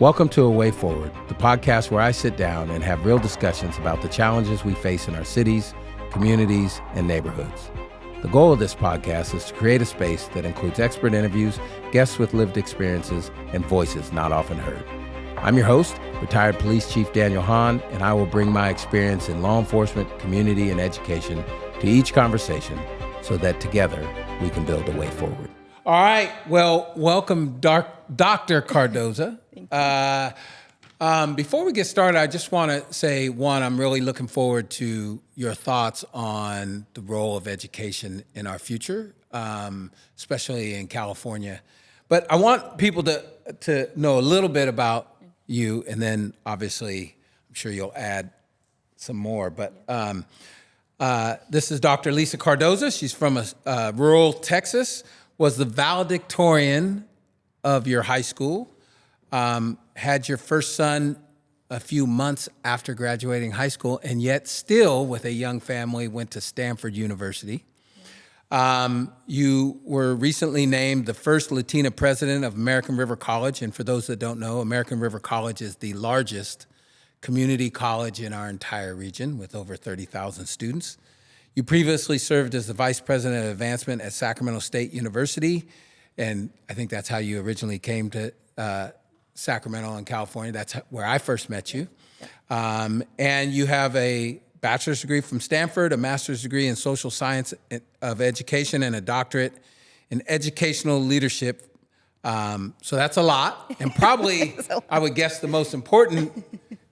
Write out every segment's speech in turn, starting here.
Welcome to A Way Forward, the podcast where I sit down and have real discussions about the challenges we face in our cities, communities, and neighborhoods. The goal of this podcast is to create a space that includes expert interviews, guests with lived experiences, and voices not often heard. I'm your host, retired Police Chief Daniel Hahn, and I will bring my experience in law enforcement, community, and education to each conversation so that together we can build a way forward. All right. Well, welcome, Dr. Cardoza. Before we get started, I just want to say, one, I'm really looking forward to your thoughts on the role of education in our future, especially in California. But I want people to know a little bit about you, and then obviously I'm sure you'll add some more. But this is Dr. Lisa Cardoza. She's from rural Texas, was the valedictorian of your high school, had your first son a few months after graduating high school, and yet still, with a young family, went to Stanford University. You were recently named the first Latina president of American River College, and for those that don't know, American River College is the largest community college in our entire region with over 30,000 students. You previously served as the vice president of advancement at Sacramento State University, and I think that's how you originally came to Sacramento in California. That's where I first met you. And you have a bachelor's degree from Stanford, a master's degree in social science of education, and a doctorate in educational leadership. So that's a lot. And probably, I would guess the most important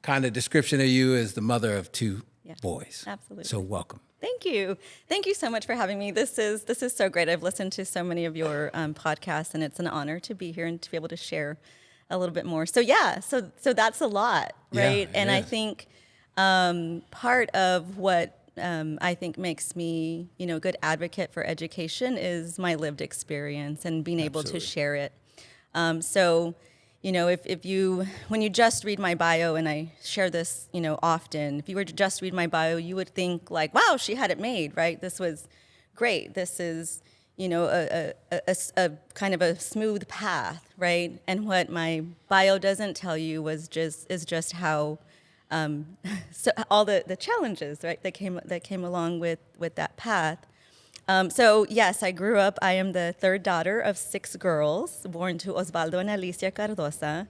kind of description of you is the mother of two boys. Absolutely. So welcome. Thank you. Thank you so much for having me. This is so great. I've listened to so many of your podcasts, and it's an honor to be here and to be able to share a little bit more. So so that's a lot, right? Yeah, and I think part of what I think makes me, a good advocate for education is my lived experience and being able to share it. When you just read my bio, and I share this, often, if you were to just read my bio, you would think like, wow, she had it made, right? This was great. This is, a kind of a smooth path, right? And what my bio doesn't tell you is just how, so all the challenges, right, that came along with that path. So yes, I grew up. I am the third daughter of 6 girls, born to Osvaldo and Alicia Cardoza.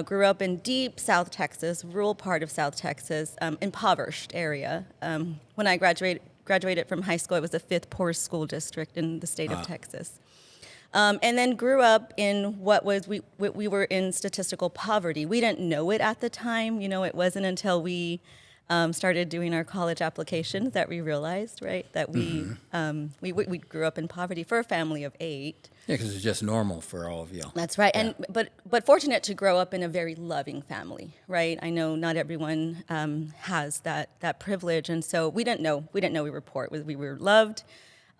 Grew up in deep South Texas, rural part of South Texas, impoverished area. When I graduated from high school, it was the 5th poorest school district in the state of Texas. And then grew up in we were in statistical poverty. We didn't know it at the time. It wasn't until we started doing our college applications that we realized, right, that we grew up in poverty for a family of 8. Yeah, because it's just normal for all of you. That's right, yeah. But fortunate to grow up in a very loving family, right? I know not everyone has that privilege, and so we didn't know we were poor. We were loved,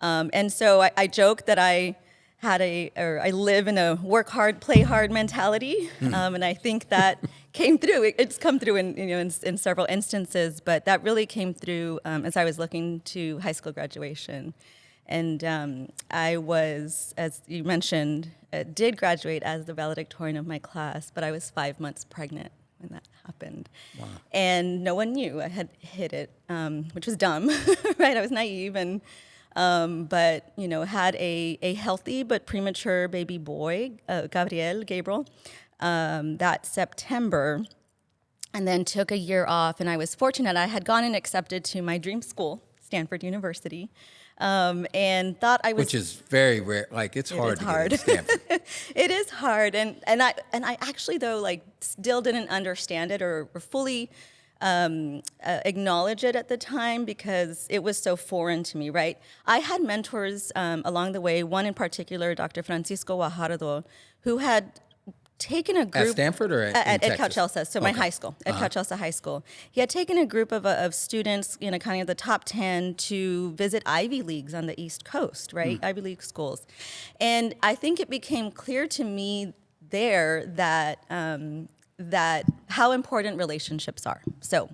and so I joke that I live in a work hard, play hard mentality, and I think that came through. It's come through in several instances, but that really came through as I was looking to high school graduation, and I was, as you mentioned, did graduate as the valedictorian of my class, but I was 5 months pregnant when that happened. Wow. And no one knew I had hit it, which was dumb, right? I was naive and. But had a healthy but premature baby boy, Gabriel, that September, and then took a year off. And I was fortunate; I had gone and accepted to my dream school, Stanford University, and thought I was. Which is very rare. Like it's hard to get into Stanford. It is hard, and I actually though still didn't understand it or fully. Acknowledge it at the time because it was so foreign to me, right? I had mentors along the way, one in particular, Dr. Francisco Guajardo, who had taken a group... At Stanford or at Cardoza, so my high school, at Cardoza High School. He had taken a group of students, kind of the top 10 to visit Ivy Leagues on the East Coast, right? Ivy League schools. And I think it became clear to me there that how important relationships are. So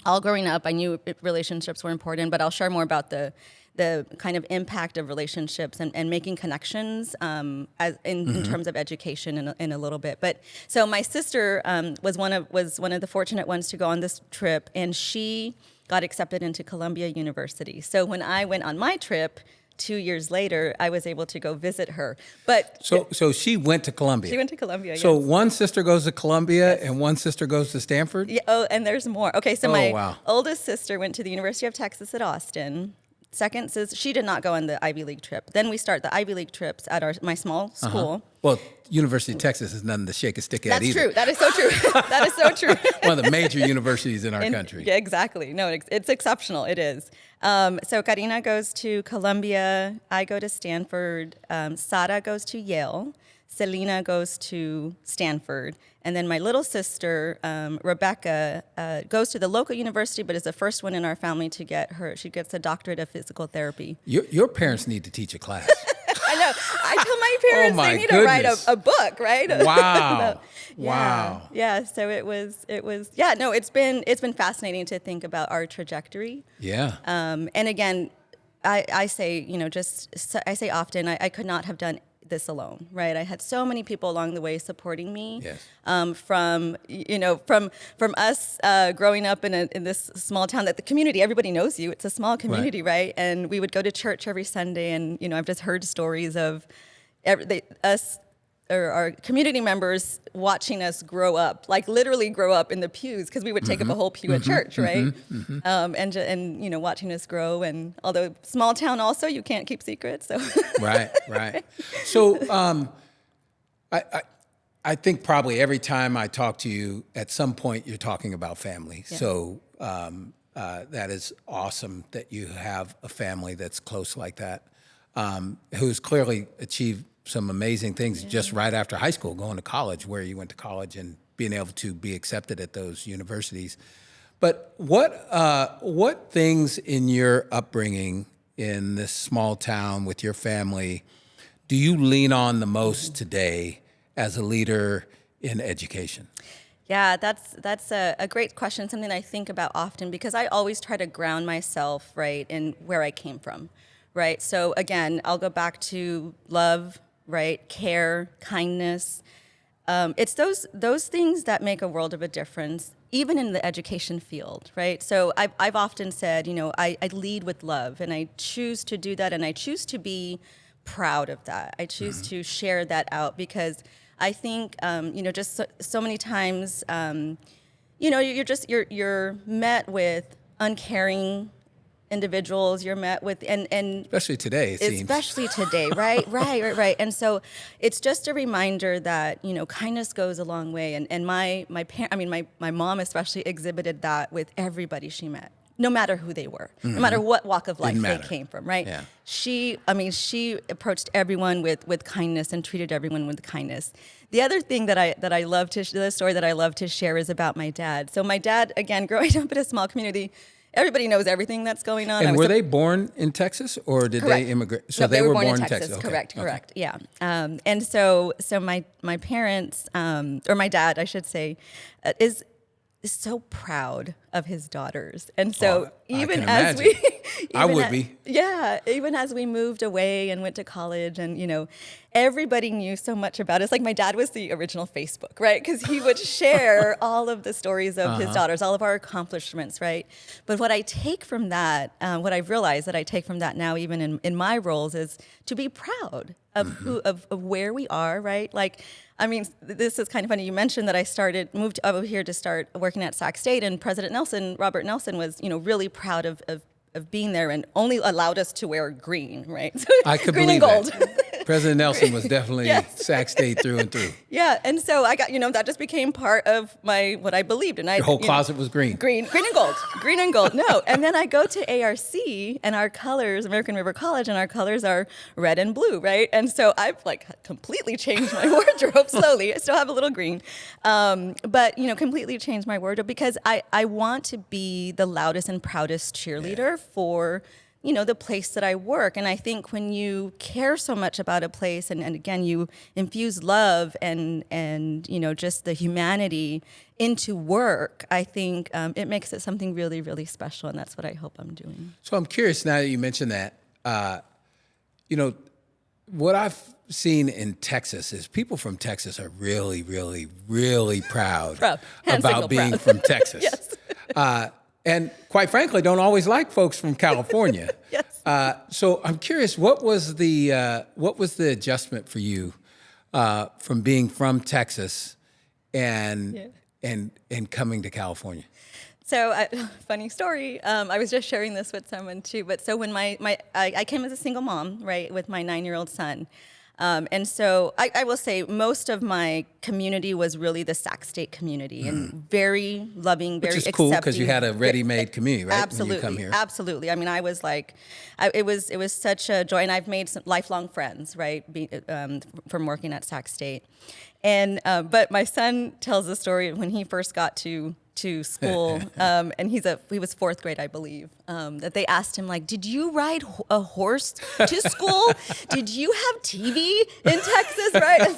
all growing up, I knew relationships were important, but I'll share more about the the kind of impact of relationships and making connections in terms of education in a little bit. But so my sister was one of the fortunate ones to go on this trip, and she got accepted into Columbia University. So when I went on my trip 2 years later, I was able to go visit her. But so she went to Columbia. She went to Columbia. So yes. one sister goes to Columbia and one sister goes to Stanford? Yeah, oh, and there's more. Okay, so my wow. oldest sister went to the University of Texas at Austin. Second sis, she did not go on the Ivy League trip. Then we start the Ivy League trips at my small school. Well, University of Texas is nothing to shake a stick at That's either. true. That is so true. That is so true. One of the major universities in our country. Yeah, exactly. No, it's exceptional. It is. So Karina goes to Columbia. I go to Stanford. Sara goes to Yale. Selena goes to Stanford. And then my little sister, Rebecca, goes to the local university, but is the first one in our family to she gets a doctorate of physical therapy. Your parents need to teach a class. I know. I tell my parents they need to write a book, right? Wow. Yeah. Wow. Yeah. So it was. Yeah. No. It's been fascinating to think about our trajectory. Yeah. And again, I say I say often I could not have done this alone, right? I had so many people along the way supporting me. Yes. From us growing up in this small town, that the community, everybody knows you. It's a small community, right? And we would go to church every Sunday, and I've just heard stories of us or our community members watching us grow up, like literally grow up in the pews, because we would take up a whole pew at church, right? And watching us grow. And although small town, also you can't keep secrets, so Right. So I think probably every time I talk to you, at some point you're talking about family. Yeah. So that is awesome that you have a family that's close like that, who's clearly achieved some amazing things just right after high school, going to college, where you went to college and being able to be accepted at those universities. But what things in your upbringing in this small town with your family do you lean on the most today as a leader in education? Yeah, that's a great question, something I think about often, because I always try to ground myself, right, in where I came from, right? So again, I'll go back to love, right, care, kindness. It's those things that make a world of a difference, even in the education field, right? So I've often said, I lead with love, and I choose to do that, and I choose to be proud of that. I choose to share that out, because I think, just so many times, you're met with uncaring individuals. You're met with and especially today, it seems. Especially today, right? Right. And so it's just a reminder that kindness goes a long way. And my mom especially exhibited that with everybody she met, no matter who they were, no matter what walk of life they came from, right? Yeah. She approached everyone with kindness and treated everyone with kindness. The other thing the story that I love to share is about my dad. So my dad, again, growing up in a small community, everybody knows everything that's going on. And were they born in Texas, or did they immigrate? So no, they were born in Texas. Okay. Correct. Okay. Yeah. And so my parents, or my dad, I should say, is so proud of his daughters. And so even as we I would be. Yeah, even as we moved away and went to college, and everybody knew so much about us. Like, my dad was the original Facebook, right? Because he would share all of the stories of his daughters, all of our accomplishments, right? But what I take from that, what I've realized that I take from that now, even in my roles, is to be proud of of where we are, right? Like, this is kind of funny. You mentioned that I moved over here to start working at Sac State, and Robert Nelson was, really proud of being there, and only allowed us to wear green, right? So, I could green believe and gold. that. President Nelson was definitely Yes. Sac State through and through. Yeah, and so I got, that just became part of what I believed, and Your whole closet was green. Green and gold. No, and then I go to ARC, and our colors, American River College, and our colors are red and blue, right? And so I've completely changed my wardrobe slowly. I still have a little green, but completely changed my wardrobe, because I want to be the loudest and proudest cheerleader for the place that I work. And I think when you care so much about a place, and again, you infuse love and just the humanity into work, I think it makes it something really, really special. And that's what I hope I'm doing. So I'm curious, now that you mentioned that, you know, what I've seen in Texas is people from Texas are really, really, really proud about being from Texas. Yes. And quite frankly, don't always like folks from California. Yes. So I'm curious, what was the adjustment for you from being from Texas and coming to California? So, funny story. I was just sharing this with someone too. But so when I came as a single mom, right, with my 9-year-old son. And so I will say most of my community was really the Sac State community and very loving, very accepting. Which is cool because you had a ready-made community, right? Absolutely, when you come here. Absolutely. I mean, I was like, it was such a joy, and I've made some lifelong friends, right, from working at Sac State. And but my son tells the story when he first got to school, and he was 4th grade, I believe, that they asked him, like, did you ride a horse to school? Did you have TV in Texas, right?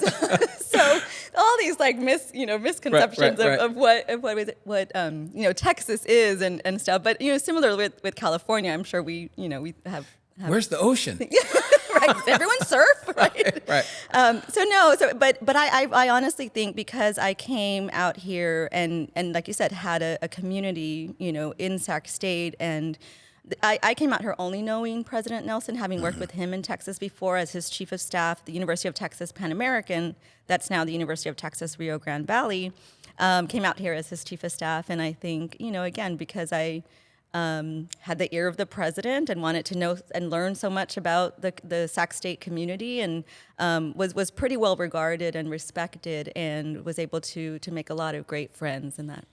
So all these like misconceptions of what Texas is and stuff. But similar with California, I'm sure we have. Where's the ocean? Right. Does everyone surf? Right. But I honestly think because I came out here and like you said, had a community, in Sac State, and I came out here only knowing President Nelson, having worked with him in Texas before as his chief of staff, the University of Texas Pan American, that's now the University of Texas Rio Grande Valley, came out here as his chief of staff. And I think, again, because I had the ear of the president and wanted to know and learn so much about the Sac State community, and was pretty well regarded and respected, and was able to make a lot of great friends in that.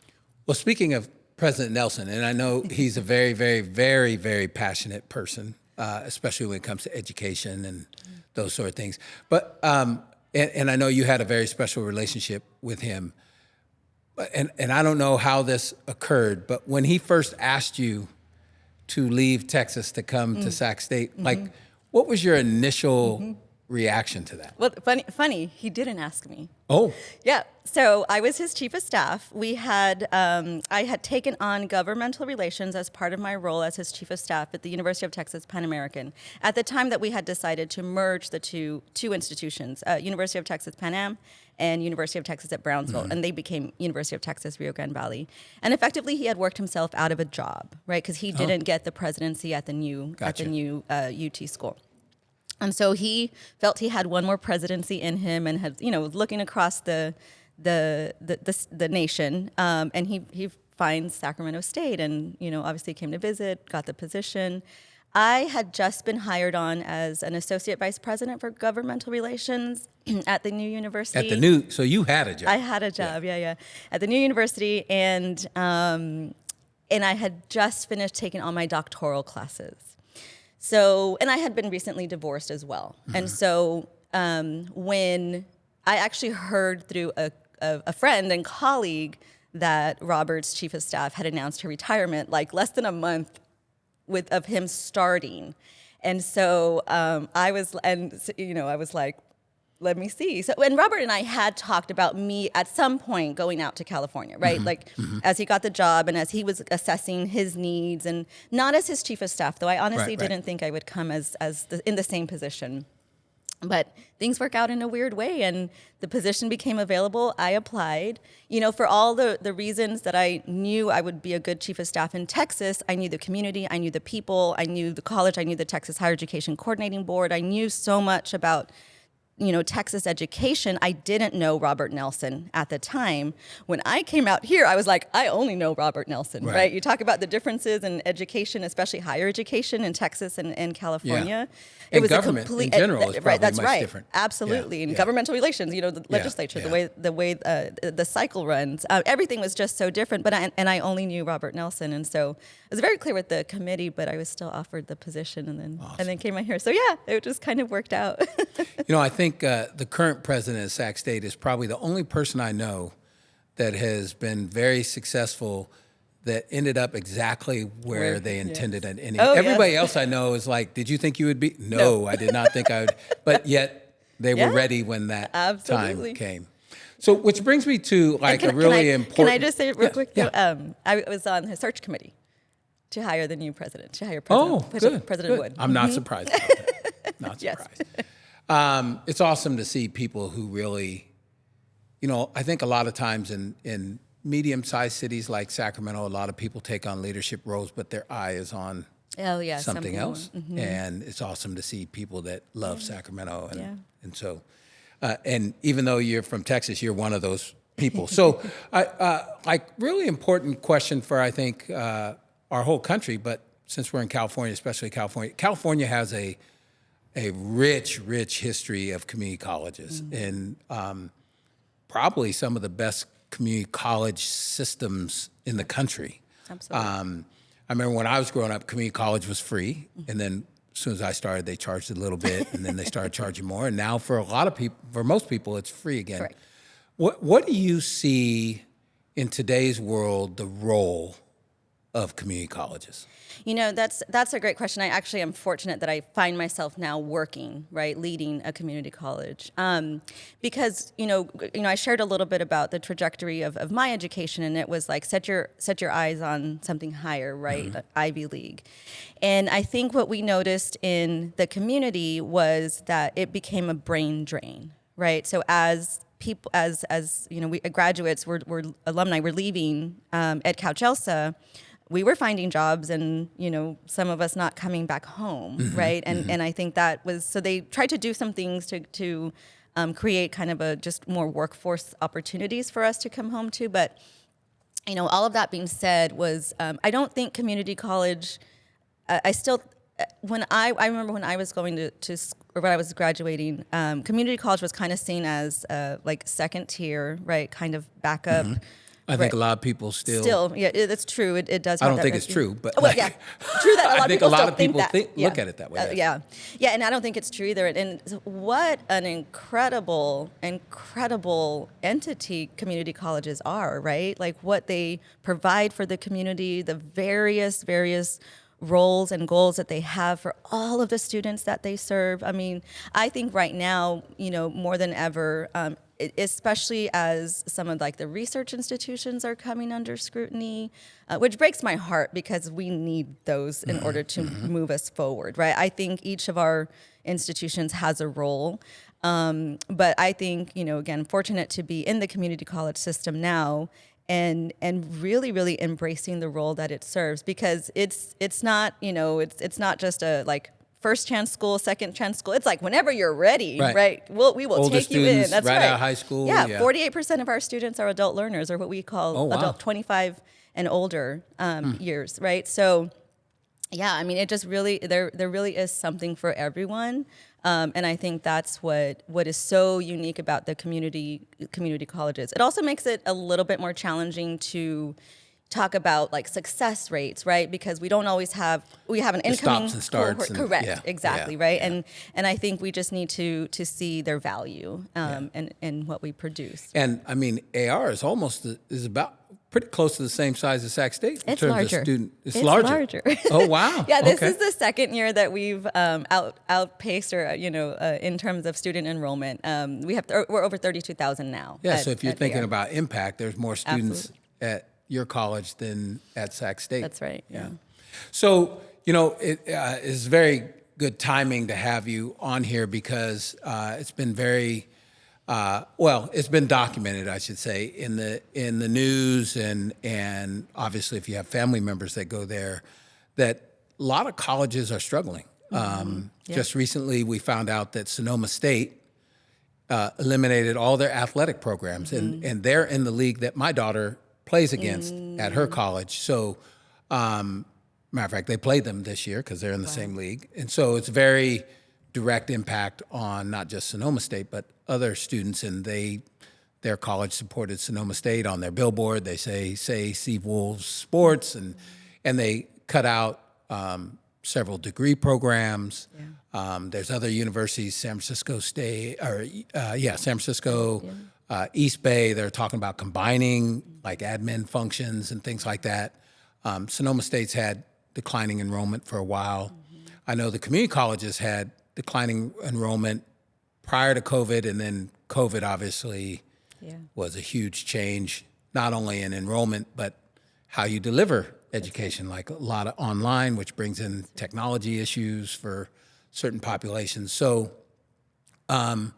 Well, speaking of President Nelson, and I know he's a very, very, very, very passionate person, especially when it comes to education and those sort of things. But and I know you had a very special relationship with him. And I don't know how this occurred, but when he first asked you to leave Texas to come to Sac State, like, what was your initial reaction to that? Well, funny, he didn't ask me. Oh. Yeah. So I was his chief of staff. I had taken on governmental relations as part of my role as his chief of staff at the University of Texas Pan American. At the time that we had decided to merge the two institutions, University of Texas Pan Am and University of Texas at Brownsville, and they became University of Texas Rio Grande Valley. And effectively, he had worked himself out of a job, right? Because he didn't get the presidency at the new UT school. And so he felt he had one more presidency in him, and had was looking across the nation, and he finds Sacramento State, and obviously came to visit, got the position. I had just been hired on as an associate vice president for governmental relations at the new university. So you had a job. I had a job, yeah, at the new university, and I had just finished taking all my doctoral classes. So, and I had been recently divorced as well. And so when I actually heard through a friend and colleague that Robert's chief of staff had announced her retirement, like less than a month of him starting. And so I was like, let me see. So, and Robert and I had talked about me at some point going out to California, right? As he got the job and as he was assessing his needs, and not as his chief of staff, though I honestly didn't think I would come in the same position. But things work out in a weird way, and the position became available. I applied, for all the reasons that I knew I would be a good chief of staff in Texas. I knew the community, I knew the people, I knew the college, I knew the Texas Higher Education Coordinating Board. I knew so much about Texas education. I didn't know Robert Nelson at the time. When I came out here, I was like, I only know Robert Nelson, right? You talk about the differences in education, especially higher education in Texas and California. Yeah. It was government in general is probably much different. Absolutely. And governmental relations, the legislature, the way the cycle runs, everything was just so different. But I only knew Robert Nelson, and so it was very clear with the committee. But I was still offered the position, and then came out here. So it just kind of worked out. I think the current president of Sac State is probably the only person I know that has been very successful that ended up exactly where they intended it. And everybody else I know is like, did you think you would be? No, I did not think I would. But yet they were ready when that time came. So which brings me to like a really important... Can I just say real quick? Yeah. I was on the search committee to hire the new president, Oh, good. President Good. Wood. I'm not surprised about that. Not Yes. surprised. It's awesome to see people who really, I think a lot of times in medium-sized cities like Sacramento, a lot of people take on leadership roles, but their eye is on Oh, yeah. something else. And it's awesome to see people that love Sacramento. And so, and even though you're from Texas, you're one of those people. So, really important question for, I think, our whole country, but since we're in California, especially California has a rich history of community colleges and probably some of the best community college systems in the country. Absolutely. I remember when I was growing up, community college was free, and then as soon as I started, they charged a little bit, and then they started charging more, and now for a lot of people, for most people, it's free again. Correct. What do you see in today's world the role of community colleges? That's a great question. I actually am fortunate that I find myself now working, right, leading a community college, because I shared a little bit about the trajectory of my education, and it was like set your eyes on something higher, right, Ivy League, and I think what we noticed in the community was that it became a brain drain, right? So as people, as we graduates, we're alumni, we're leaving at Cal Chelsea. We were finding jobs and, some of us not coming back home, right? And I think that was, so they tried to do some things to create kind of just more workforce opportunities for us to come home to. But, all of that being said was, I don't think community college, I remember when I was going to or when I was graduating, community college was kind of seen as like second tier, right? Kind of backup. I think a lot of people still, yeah, that's true. It does. I have don't that think it's true, but well, yeah, true that a lot I of think people a lot still of people think that. look at it that way. Yeah, and I don't think it's true either. And what an incredible entity community colleges are, right? Like what they provide for the community, the various roles and goals that they have for all of the students that they serve. I mean, I think right now, more than ever, especially as some of like the research institutions are coming under scrutiny, which breaks my heart because we need those in order to move us forward, right? I think each of our institutions has a role. But I think, again, fortunate to be in the community college system now and really embracing the role that it serves, because it's not, it's not just a like first chance school, second chance school. It's like whenever you're ready, right? We will Older take you in. That's right right. out of high school. Yeah, 48% of our students are adult learners, or what we call adult 25 and older years, right? So, yeah, I mean, it just really there really is something for everyone. And I think that's what is so unique about the community colleges. It also makes it a little bit more challenging to talk about like success rates, right? Because we don't always have an incoming stops and starts. Correct, exactly, right? Yeah. And I think we just need to see their value and what we produce. And I mean, AR is about pretty close to the same size as Sac State in It's terms larger. of student. It's larger. Oh wow! Yeah, this is the second year that we've outpaced, or in terms of student enrollment. We're over 32,000 now. Yeah. So if you're thinking AR. about impact, there's more students Absolutely. at your college than at Sac State. That's right. Yeah. So it is very good timing to have you on here because it's been very. It's been documented, I should say, in the news and obviously if you have family members that go there, that a lot of colleges are struggling. Just recently, we found out that Sonoma State eliminated all their athletic programs, and they're in the league that my daughter plays against at her college. So, matter of fact, they played them this year because they're in the same league, and so it's very direct impact on not just Sonoma State, but other students, and their college supported Sonoma State on their billboard. They say See Wolves Sports, and they cut out several degree programs. Yeah. There's other universities, San Francisco State, San Francisco, East Bay. They're talking about combining like admin functions and things like that. Sonoma State's had declining enrollment for a while. I know the community colleges had declining enrollment prior to COVID, and then COVID obviously was a huge change, not only in enrollment, but how you deliver education, like a lot of online, which brings in technology issues for certain populations. So how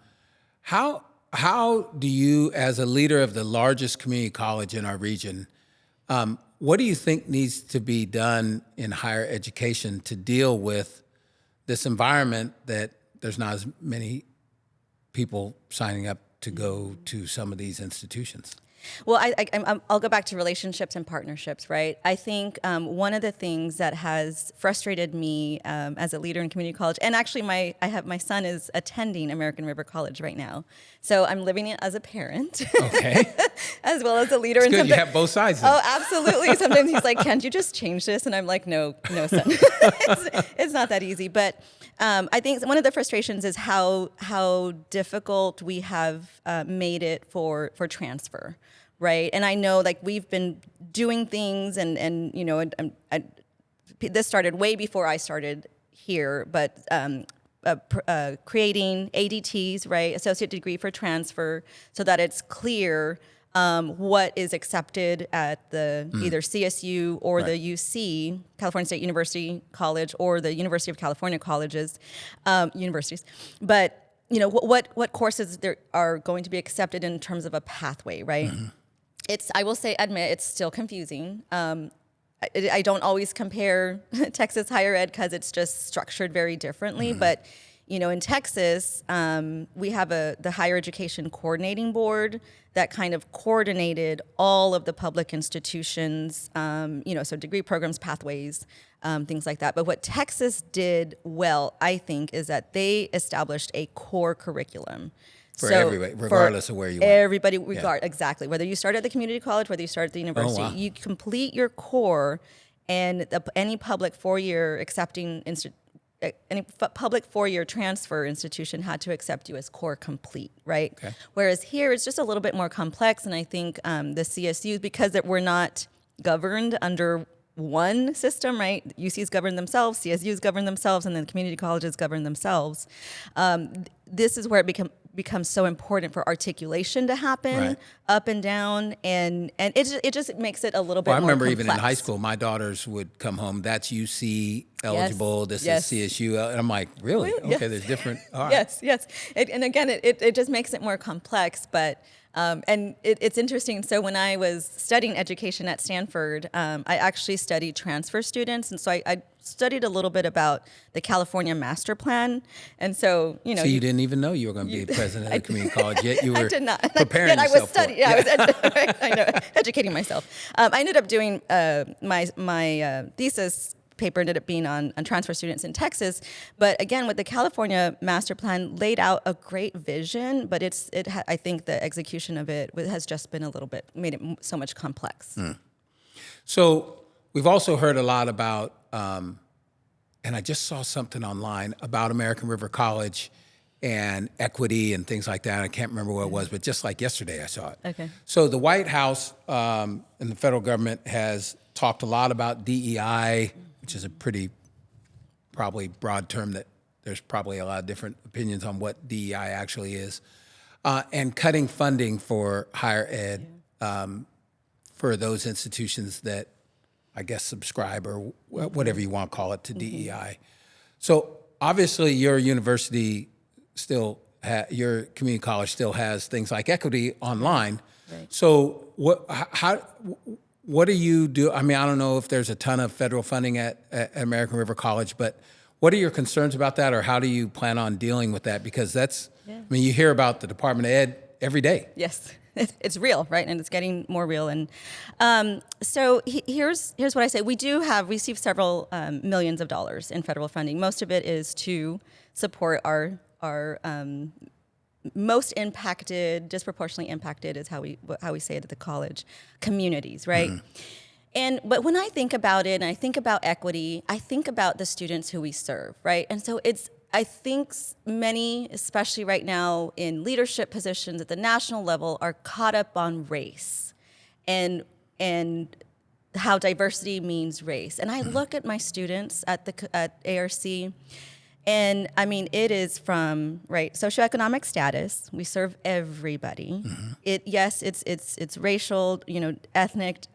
do you, as a leader of the largest community college in our region, what do you think needs to be done in higher education to deal with this environment that there's not as many people signing up to go to some of these institutions? Well, I'll go back to relationships and partnerships, right? I think one of the things that has frustrated me as a leader in community college, and actually my son is attending American River College right now, so I'm living it as a parent, Okay. as well as a leader. It's good. You have both sides then. Oh, absolutely. Sometimes he's like, "Can't you just change this?" And I'm like, "No, son, it's not that easy." But I think one of the frustrations is how difficult we have made it for transfer. Right. And I know like we've been doing things and you know, this started way before I started here, but creating ADTs, right, associate degree for transfer, so that it's clear what is accepted at the either CSU or the UC, California State University College, or the University of California colleges, universities. But, you know, what courses there are going to be accepted in terms of a pathway, right? I will admit, it's still confusing. I don't always compare Texas higher ed because it's just structured very differently. But, you know, in Texas, we have the Higher Education Coordinating Board that kind of coordinated all of the public institutions, you know, so degree programs, pathways, things like that. But what Texas did well, I think, is that they established a core curriculum. For everybody, regardless of where you went. Everybody, exactly. Whether you start at the community college, whether you start at the university, you complete your core, and any public four-year transfer institution had to accept you as core complete, right? Okay. Whereas here, it's just a little bit more complex, and I think the CSUs, because we're not governed under one system, right? UCs govern themselves, CSUs govern themselves, and then community colleges govern themselves. This is where it becomes so important for articulation to happen up and down, and it just makes it a little bit more complex. I remember even in high school, my daughters would come home, that's UC eligible, this is CSU, and I'm like, really? Okay, there's different. All right. Yes. And again, it just makes it more complex, but and it's interesting. So when I was studying education at Stanford, I actually studied transfer students. And so I studied a little bit about the California Master Plan. And so, you know. So you didn't even know you were going to be president of the community college, yet you were I did not. preparing yet yourself I was studying. for it. Yeah, I know, educating myself. I ended up doing my thesis paper ended up being on transfer students in Texas. But again, with the California Master Plan, laid out a great vision, but I think the execution of it has just been made it so much complex. So we've also heard a lot about, and I just saw something online about American River College and equity and things like that. I can't remember what it was, but just like yesterday I saw it. Okay. So the White House and the federal government has talked a lot about DEI, which is a pretty probably broad term that there's probably a lot of different opinions on what DEI actually is, and cutting funding for higher ed for those institutions that I guess subscribe or whatever you want to call it to DEI. So obviously your university your community college still has things like equity online. Right. So what do you do? I mean, I don't know if there's a ton of federal funding at American River College, but what are your concerns about that, or how do you plan on dealing with that? Because I mean, you hear about the Department of Ed every day. Yes, it's real, right? And it's getting more real. And so here's what I say. We have received several millions of dollars in federal funding. Most of it is to support our most impacted, disproportionately impacted is how we say it at the college, communities, right? But when I think about it, and I think about equity, I think about the students who we serve, right? And so I think many, especially right now in leadership positions at the national level, are caught up on race and how diversity means race. And I look at my students at ARC, And I mean, it is from socioeconomic status. We serve everybody. It's racial, ethnic,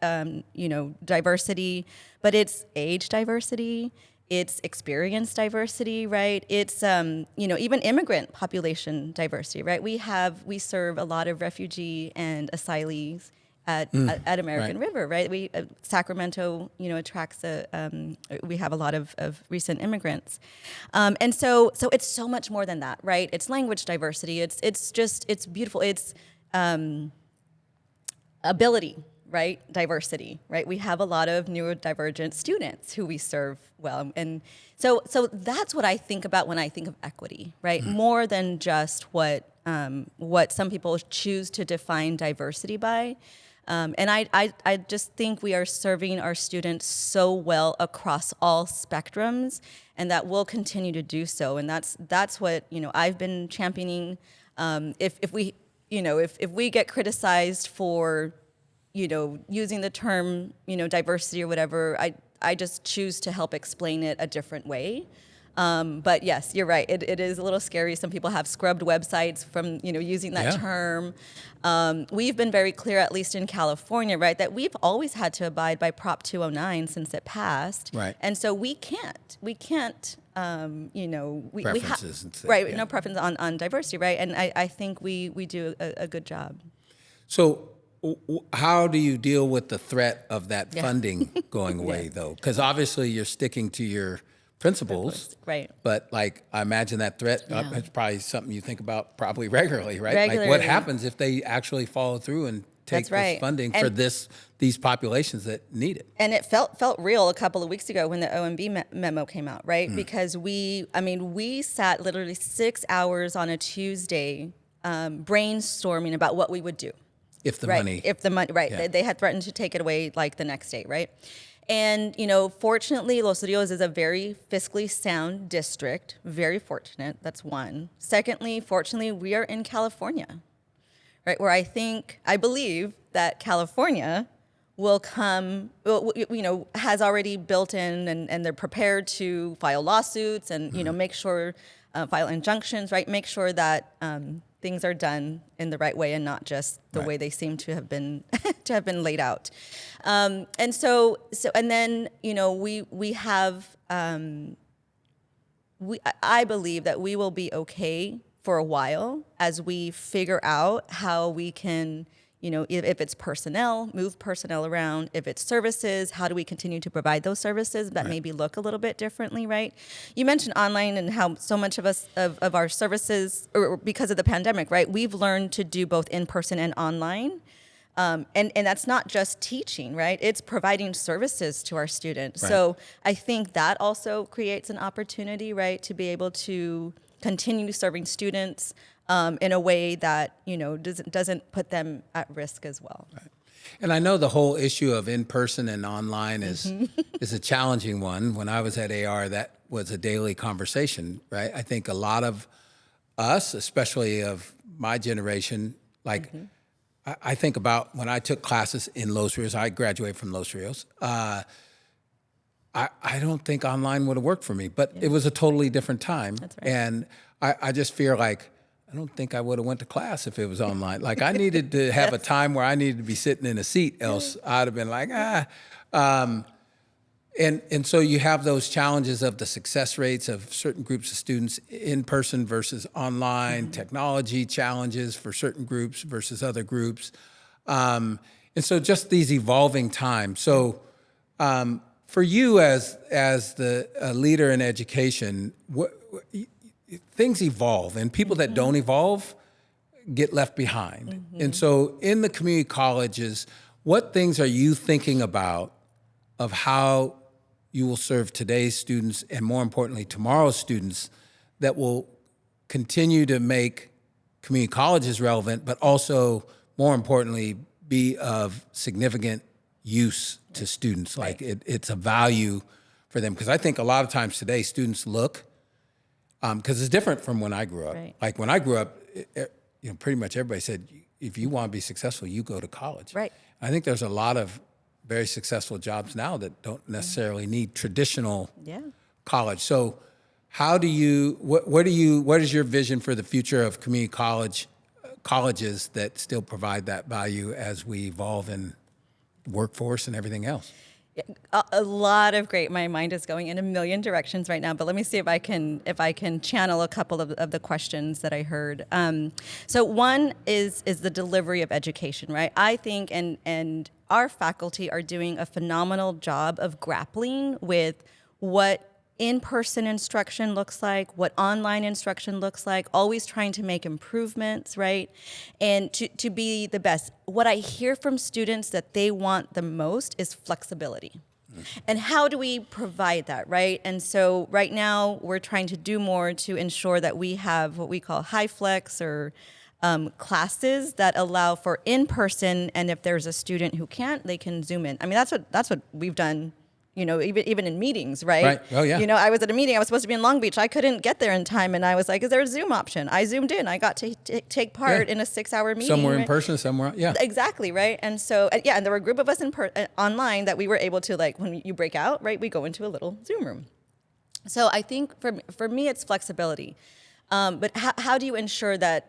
diversity, but it's age diversity. It's experience diversity, right? It's even immigrant population diversity, right? We serve a lot of refugee and asylees at American River, right? Sacramento, attracts we have a lot of recent immigrants, and so it's so much more than that, right? It's language diversity. It's beautiful. It's ability, right? Diversity, right? We have a lot of neurodivergent students who we serve well, and so that's what I think about when I think of equity, right? More than just what some people choose to define diversity by. And I just think we are serving our students so well across all spectrums, and that we'll continue to do so. And that's what I've been championing. If we get criticized for using the term diversity or whatever, I just choose to help explain it a different way. But yes, you're right. It is a little scary. Some people have scrubbed websites from using that term. We've been very clear, at least in California, right, that we've always had to abide by Prop 209 since it passed. Right. And so we can't. Preferences and stuff, right. yeah. No preference on diversity, right? And I think we do a good job. So how do you deal with the threat of that funding going away, though? Because obviously you're sticking to your principles, right? But I imagine that threat is probably something you think about probably regularly, right? Regularly. Like what happens if they actually follow through and take this funding for these populations that need it? And it felt real a couple of weeks ago when the OMB memo came out, right? Because we sat literally 6 hours on a Tuesday brainstorming about what we would do. If the money, right? Yeah. They had threatened to take it away the next day, right? And, fortunately, Los Rios is a very fiscally sound district. Very fortunate. That's one. Secondly, fortunately, we are in California, right? Where I believe that California will come, has already built in and they're prepared to file lawsuits and, make sure, file injunctions, right? Make sure that things are done in the right way and not just the way they seem to have been laid out. And then we have I believe that we will be okay for a while as we figure out how we can, if it's personnel, move personnel around. If it's services, how do we continue to provide those services that maybe look a little bit differently, right? You mentioned online and how so much of us, of our services, or because of the pandemic, right, we've learned to do both in-person and online. And that's not just teaching, right? It's providing services to our students. Right. So I think that also creates an opportunity, right, to be able to continue serving students in a way that doesn't put them at risk as well. Right. And I know the whole issue of in-person and online is a challenging one. When I was at AR, that was a daily conversation, right? I think a lot of us, especially of my generation, I think about when I took classes in Los Rios. I graduated from Los Rios. I don't think online would have worked for me, but it was a totally different time. That's right. And I just feel like I don't think I would have went to class if it was online. I needed to have a time where I needed to be sitting in a seat, else I'd have been like, And so you have those challenges of the success rates of certain groups of students in person versus online, technology challenges for certain groups versus other groups. And so just these evolving times. So for you as the leader in education, things evolve, and people that don't evolve get left behind. And so in the community colleges, what things are you thinking about of how you will serve today's students and, more importantly, tomorrow's students that will continue to make community colleges relevant, but also, more importantly, be of significant use to students? It's a value for them. Because I think a lot of times today students look, because it's different from when I grew up. Right. Like when I grew up, pretty much everybody said, if you want to be successful, you go to college. Right. I think there's a lot of very successful jobs now that don't necessarily need traditional college. So How do you, what is your vision for the future of community colleges that still provide that value as we evolve in workforce and everything else? A lot of great. My mind is going in a million directions right now, but let me see if I can channel a couple of the questions that I heard. So one is the delivery of education, right? I think and our faculty are doing a phenomenal job of grappling with what in-person instruction looks like, what online instruction looks like, always trying to make improvements, right? And to be the best. What I hear from students that they want the most is flexibility. And how do we provide that, right? And so right now we're trying to do more to ensure that we have what we call high flex or classes that allow for in-person, and if there's a student who can't, they can Zoom in. I mean, that's what we've done. Even in meetings, right? Right. Oh, yeah. I was at a meeting. I was supposed to be in Long Beach. I couldn't get there in time, and I was like, "Is there a Zoom option?" I zoomed in. I got to take part in a 6-hour meeting. Somewhere right? in person, somewhere. Yeah. Exactly. Right. And so, and there were a group of us online that we were able to, like, when you break out, right, we go into a little Zoom room. So I think for me, it's flexibility. But how do you ensure that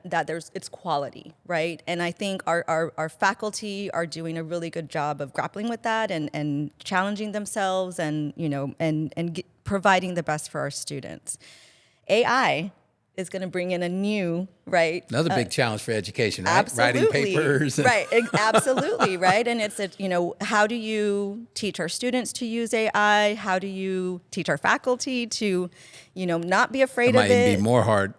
it's quality, right? And I think our faculty are doing a really good job of grappling with that and challenging themselves and providing the best for our students. AI is going to bring in a new, right? Another big challenge for education, right? Absolutely. Writing papers. Right, absolutely, right? And it's, how do you teach our students to use AI? How do you teach our faculty to, not be afraid It might of it? even be more hard.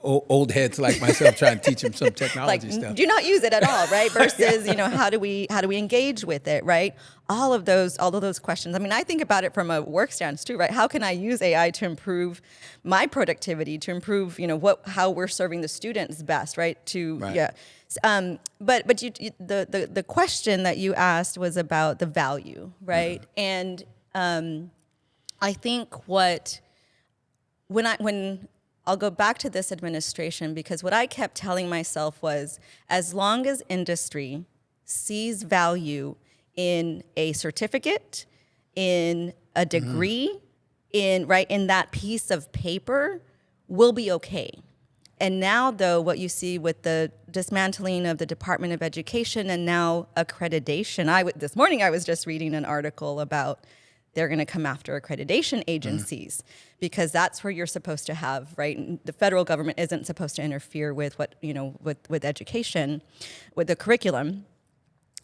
Old heads like myself trying to teach them some technology stuff. Do not use it at all, right? Versus, how do we engage with it, right? All of those questions. I mean, I think about it from a work stance too, right? How can I use AI to improve my productivity, to improve, how we're serving the students best, right? But the question that you asked was about the value, right? Mm-hmm. And I think when I'll go back to this administration, because what I kept telling myself was, as long as industry sees value in a certificate, in a degree, in that piece of paper, we'll be okay. And now, though, what you see with the dismantling of the Department of Education and now accreditation, this morning I was just reading an article about they're going to come after accreditation agencies because that's where you're supposed to have, right? The federal government isn't supposed to interfere with with education, with the curriculum.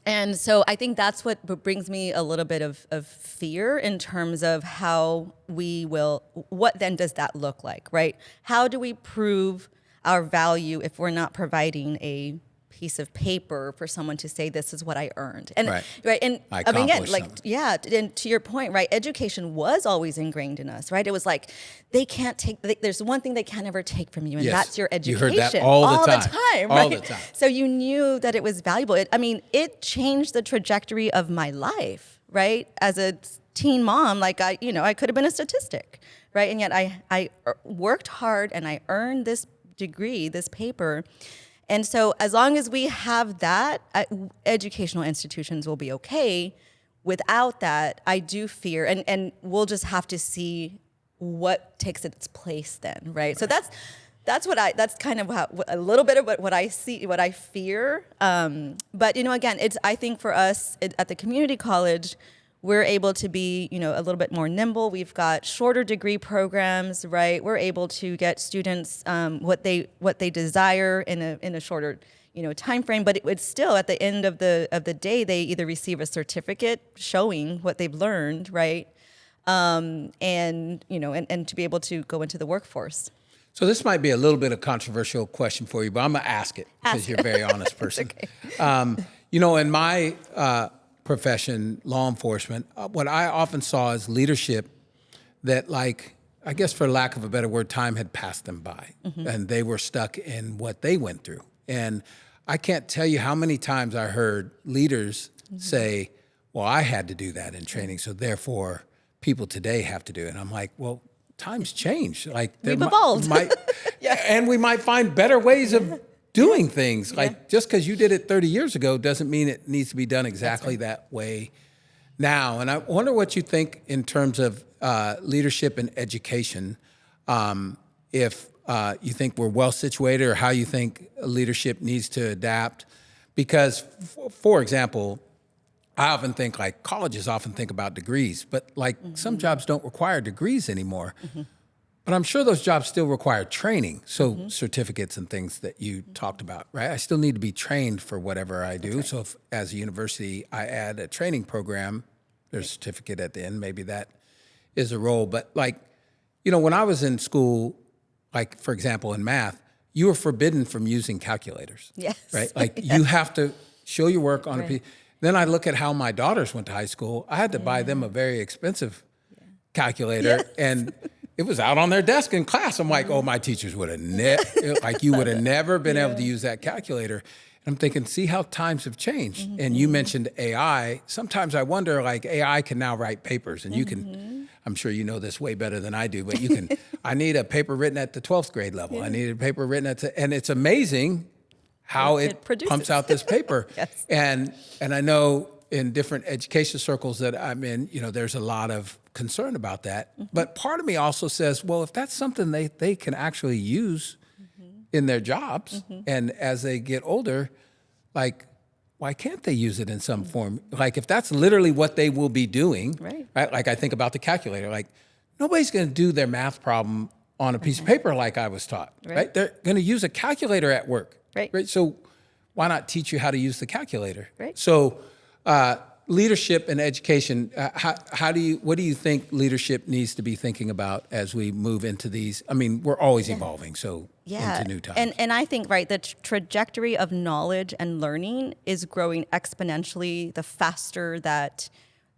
And so I think that's what brings me a little bit of fear in terms of what then does that look like, right? How do we prove our value if we're not providing a piece of paper for someone to say, this is what I earned? And right. And I mean, again, and to your point, right, education was always ingrained in us, right? It was like, there's one thing they can't ever take from you, and that's your education. You heard that all the time, right? All the time. So you knew that it was valuable. It changed the trajectory of my life, right? As a teen mom, I could have been a statistic, right? And yet I worked hard and I earned this degree, this paper. And so as long as we have that, educational institutions will be okay. Without that, I do fear, and we'll just have to see what takes its place then, right? So that's kind of a little bit of what I see, what I fear. But again, I think for us at the community college, we're able to be, a little bit more nimble. We've got shorter degree programs, right? We're able to get students what they desire in a shorter, time frame. But it's still at the end of the day, they either receive a certificate showing what they've learned, right? And to be able to go into the workforce. So this might be a little bit of a controversial question for you, but I'm gonna ask it because you're a very honest person. Okay. In my profession, law enforcement, what I often saw is leadership that, I guess for lack of a better word, time had passed them by, and they were stuck in what they went through. And I can't tell you how many times I heard leaders say, well, I had to do that in training, so therefore people today have to do it. And I'm like, well, times change. We've evolved. And we might find better ways of doing things. Just because you did it 30 years ago doesn't mean it needs to be done exactly that way now. And I wonder what you think in terms of leadership and education. if you think we're well situated or how you think leadership needs to adapt. Because, for example, I often think like colleges often think about degrees, but like some jobs don't require degrees anymore. But I'm sure those jobs still require training. So certificates and things that you talked about, right? I still need to be trained for whatever I do. Right. So if as a university, I add a training program, there's a certificate at the end, maybe that is a role. But like, you know, when I was in school, like for example, in math, you were forbidden from using calculators. Yes. Right? Like you have to show your work on a piece. Then I look at how my daughters went to high school. I had to buy them a very expensive calculator, and it was out on their desk in class. I'm like, oh, my teachers would have like you would have never been able to use that calculator. And I'm thinking, see how times have changed. And you mentioned AI. Sometimes I wonder, like AI can now write papers, and you can. I'm sure you know this way better than I do, but you can. I need a paper written at the 12th grade level. I need a paper written and it's amazing how it pumps out this paper. Yes. And I know in different education circles that I'm in, you know, there's a lot of concern about that. But part of me also says, well, if that's something they can actually use in their jobs, and as they get older, like, why can't they use it in some form? Like, if that's literally what they will be doing, right? Like, I think about the calculator. Like, nobody's going to do their math problem on a piece of paper like I was taught, right? They're going to use a calculator at work. Right. So why not teach you how to use the calculator? Right. So leadership and education, what do you think leadership needs to be thinking about as we move into these? I mean, we're always evolving, so into new times. And I think, right, the trajectory of knowledge and learning is growing exponentially the faster that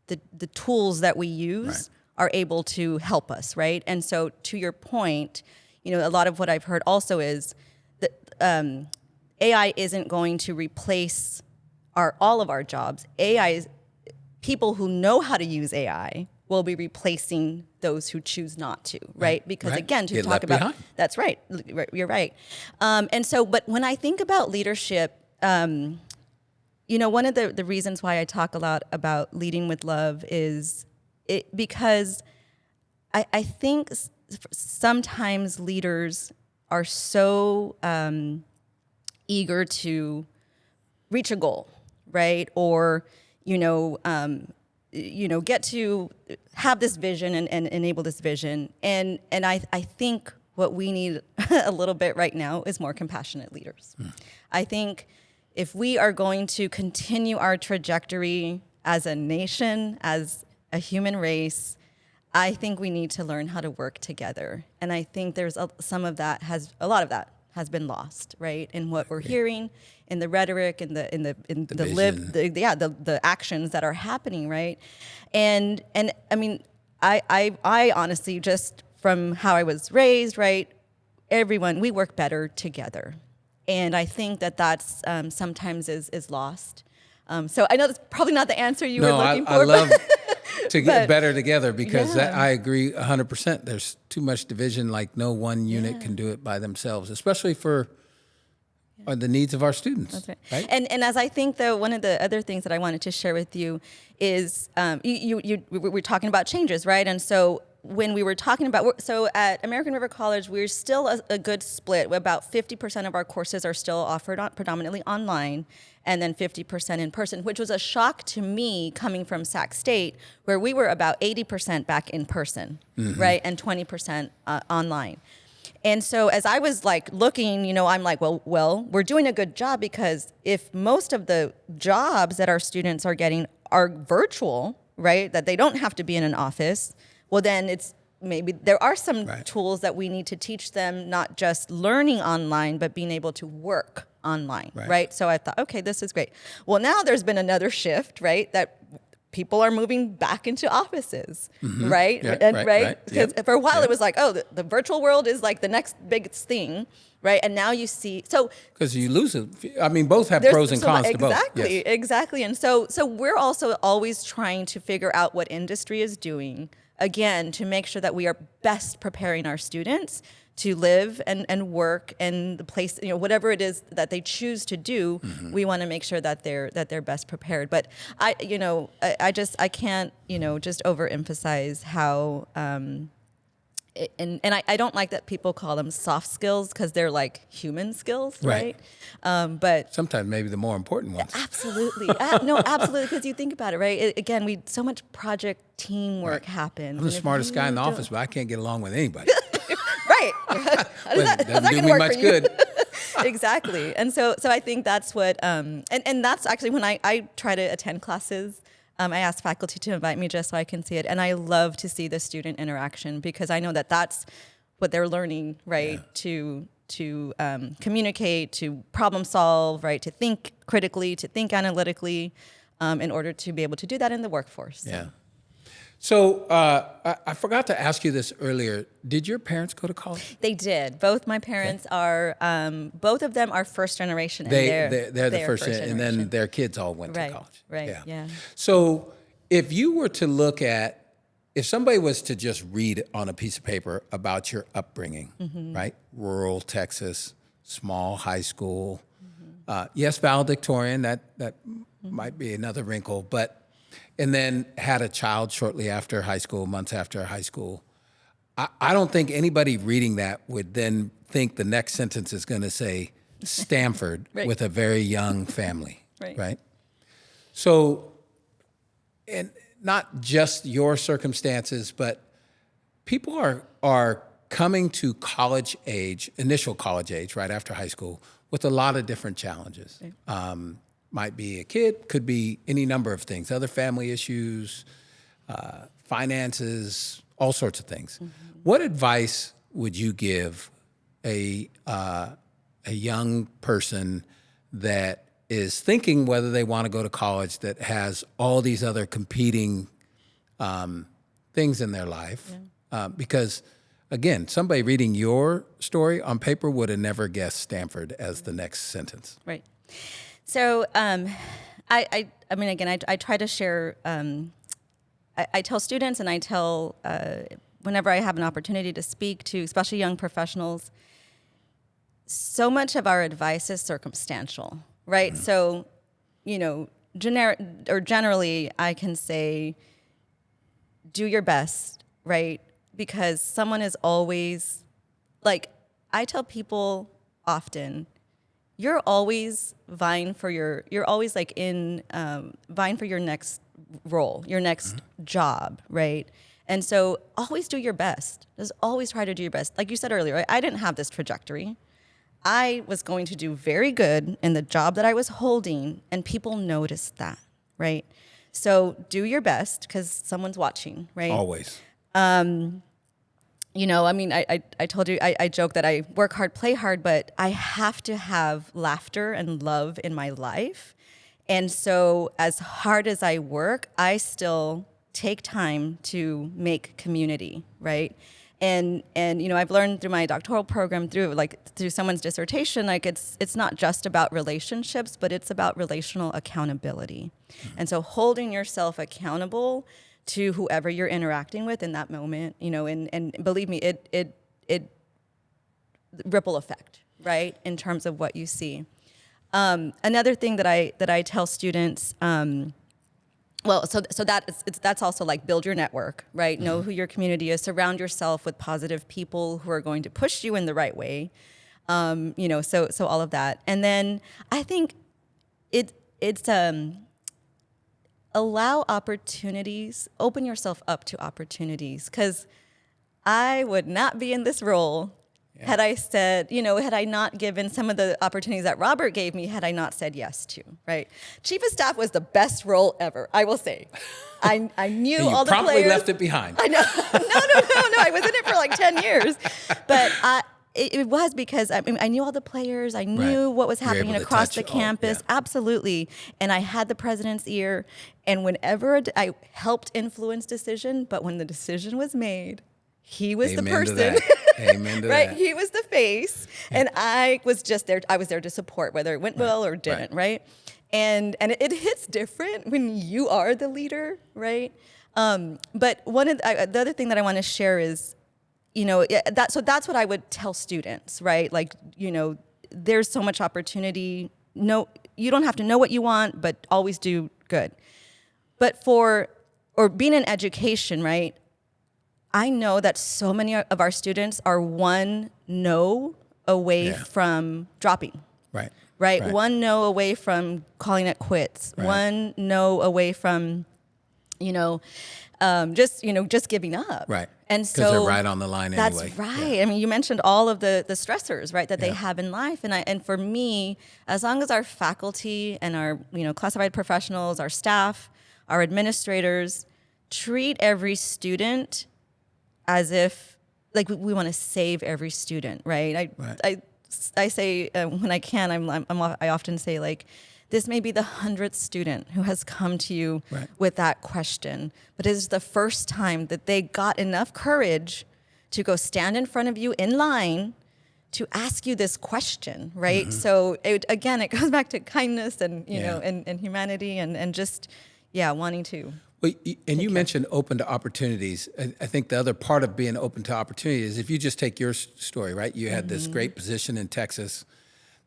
the tools that we use are able to help us, right? And so to your point, you know, a lot of what I've heard also is that AI isn't going to replace all of our jobs. People who know how to use AI will be replacing those who choose not to, right? Because again, to talk about behind. That's right. You're right. And so, but when I think about leadership, you know, one of the reasons why I talk a lot about leading with love is because I think sometimes leaders are so eager to reach a goal, right? Or, get to have this vision and enable this vision. And I think what we need a little bit right now is more compassionate leaders. I think if we are going to continue our trajectory as a nation, as a human race, I think we need to learn how to work together. And I think there's a lot of that has been lost, right? In what we're hearing, in the rhetoric, in the actions that are happening, right? And I mean, I honestly, just from how I was raised, right? We work better together. And I think that's sometimes is lost. So I know that's probably not the answer you were looking for. I love to get better together because I agree 100%. There's too much division. Like no one unit can do it by themselves, especially for the needs of our students. That's right. And as I think, though, one of the other things that I wanted to share with you is we're talking about changes, right? And so when we were talking about, so at American River College, we're still a good split. About 50% of our courses are still offered predominantly online, and then 50% in person, which was a shock to me coming from Sac State, where we were about 80% back in person, right, and 20% online. And so as I was like looking, I'm like, well, we're doing a good job, because if most of the jobs that our students are getting are virtual, right, that they don't have to be in an office, well, then it's maybe there are some tools that we need to teach them, not just learning online, but being able to work online, right? So I thought, okay, this is great. Well, now there's been another shift, right, that people are moving back into offices, right? Because for a while it was like, oh, the virtual world is like the next biggest thing, right? And now you see, so because you lose it. I mean, both have pros and cons to both. Exactly. And so we're also always trying to figure out what industry is doing, again, to make sure that we are best preparing our students to live and work and the place, whatever it is that they choose to do, we want to make sure that they're best prepared. But I can't, just overemphasize how I don't like that people call them soft skills because they're like human skills, right? But sometimes maybe the more important ones. absolutely, no, absolutely, because you think about it, right? Again, so much project teamwork happens. I'm the smartest guy in the office, but I can't get along with anybody. Right? How's that Doesn't going do to me work much for you? good. Exactly, and so I think that's what, and that's actually when I try to attend classes. I ask faculty to invite me just so I can see it. And I love to see the student interaction because I know that that's what they're learning, right? To communicate, to problem solve, right? To think critically, to think analytically, in order to be able to do that in the workforce. Yeah. So I forgot to ask you this earlier. Did your parents go to college? They did. Both my parents are, both of them are first generation. They're the first generation, and then their kids all went to college. Right, yeah. So if you were to look at, if somebody was to just read on a piece of paper about your upbringing, right? Rural Texas, small high school, yes, valedictorian, that might be another wrinkle, but and then had a child shortly after high school, months after high school. I don't think anybody reading that would then think the next sentence is going to say Stanford with a very young family, right? So, and not just your circumstances, but people are coming to college age, initial college age, right after high school, with a lot of different challenges. Might be a kid, could be any number of things, other family issues, finances, all sorts of things. What advice would you give a young person that is thinking whether they want to go to college that has all these other competing things in their life? Because, again, somebody reading your story on paper would have never guessed Stanford as the next sentence. Right. So, I mean, again, I try to share, I tell students and I tell, whenever I have an opportunity to speak to, especially young professionals, so much of our advice is circumstantial, right? So, you know, generally, I can say, do your best, right? Because someone is always, like, I tell people often, you're always vying for your next role, your next job, right? And so always do your best. Just always try to do your best. Like you said earlier, right? I didn't have this trajectory. I was going to do very good in the job that I was holding, and people noticed that, right? So do your best because someone's watching, right? Always. You know, I mean, I told you, I joke that I work hard, play hard, but I have to have laughter and love in my life. And so as hard as I work, I still take time to make community, right? And you know, I've learned through my doctoral program, through someone's dissertation, like it's not just about relationships, but it's about relational accountability. And so holding yourself accountable to whoever you're interacting with in that moment, you know, and believe me, it ripple effect, right, in terms of what you see. Another thing that I tell students, that's also like build your network, right? Know who your community is. Surround yourself with positive people who are going to push you in the right way. You know, so all of that, and then I think it's allow opportunities, open yourself up to opportunities, because I would not be in this role had I said, you know, had I not given some of the opportunities that Robert gave me, had I not said yes to, right? Chief of Staff was the best role ever, I will say. I knew all the players. You promptly left it behind. I know. No. I was in it for like 10 years. But it was because I knew all the players. I knew what was happening across the campus. Absolutely. And I had the president's ear. And whenever I helped influence decision, but when the decision was made, he was the person. Amen to right? that. He was the face. And I was just there. I was there to support, whether it went well or didn't, right? And it hits different when you are the leader, right? But one of the other thing that I want to share is, you know, that's what I would tell students, right? Like, you know, there's so much opportunity. No, you don't have to know what you want, but always do good. But being in education, right? I know that so many of our students are one no away from dropping. Right. Right? One no away from calling it quits. Right. One no away from, just giving up. Right. And so because they're right on the line anyway. That's right. I mean, you mentioned all of the stressors, right, that they Yeah. have in life. And for me, as long as our faculty and our, classified professionals, our staff, our administrators treat every student as if, like, we want to save every student, right? I say when I can, I often say, like, this may be the 100th student who has come to you with that question, but it is the first time that they got enough courage to go stand in front of you in line to ask you this question, right? Mm-hmm. So it goes back to kindness and and humanity and just wanting to. Well, and you mentioned open to opportunities. I think the other part of being open to opportunities is if you just take your story, right? You had this great position in Texas